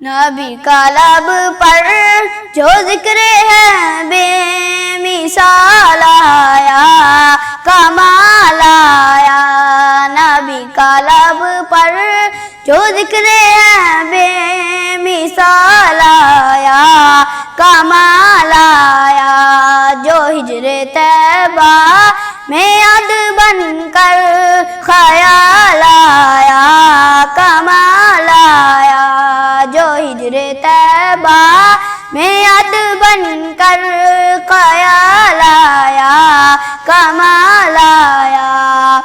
نبی کا لب پر جو ذکر ہے بے مثال آیا کمال آیا، نبی کا لب پر جو ذکر ہے بے مثال آیا کمال آیا، جو ہجر طیبہ میں یاد بن کر خیال آیا کمال آیا، جو ہجر طیبہ میں یاد بن کر خیال آیا کمال آیا،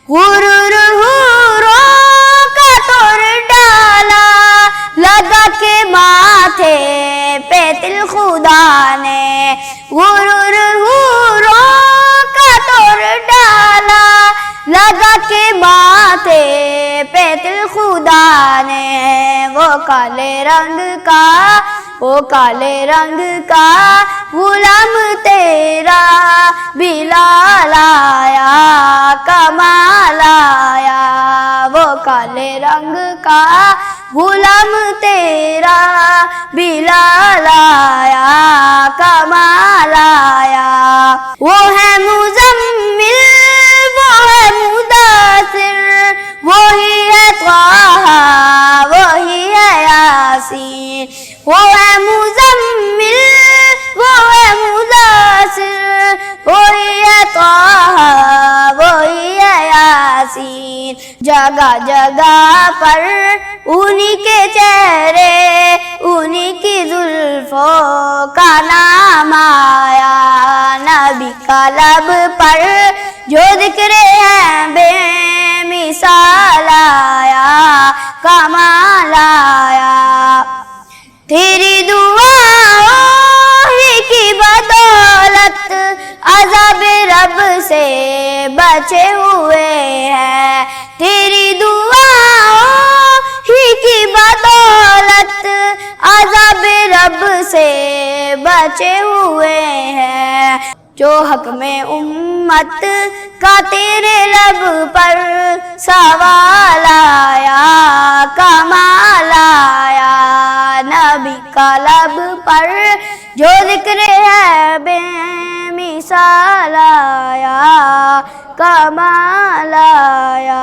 غرور حوروں کا توڑ ڈالا لگا کے ماتھے پہ تل خدا نے، غرور حوروں کا توڑ ڈالا لگا کے ماتھے پہ تل خدا نے، وہ کالے رنگ کا غلام تیرا بلال آیا کمال آیا، وہ کالے رنگ کا غلام تیرا بلال آیا کمال آیا، وہ ہے مزمل وہ ہے مدثر وہی ہے طٰہٰ وہی ہے یاسین، وہ ہے مزمل وہ ہے مدثر وہی ہے طٰہٰ وہی ہے یاسین، جگہ جگہ پر انہی کے چہرے انہی کی زلفوں کا نام آیا، نبی کا لب پر جو ذکر ہے بے مثال آیا کمال آیا، تیری دعاؤں ہی کی بدولت عذاب رب سے بچے ہوئے ہیں، تیری دعاؤں ہی کی بدولت عذاب رب سے بچے ہوئے ہیں، جو حق میں امت کا تیرے لب پر سوال آیا کمال آیا، نبی کا لب پر جو ذکر ہے بے مثال آیا کمال آیا۔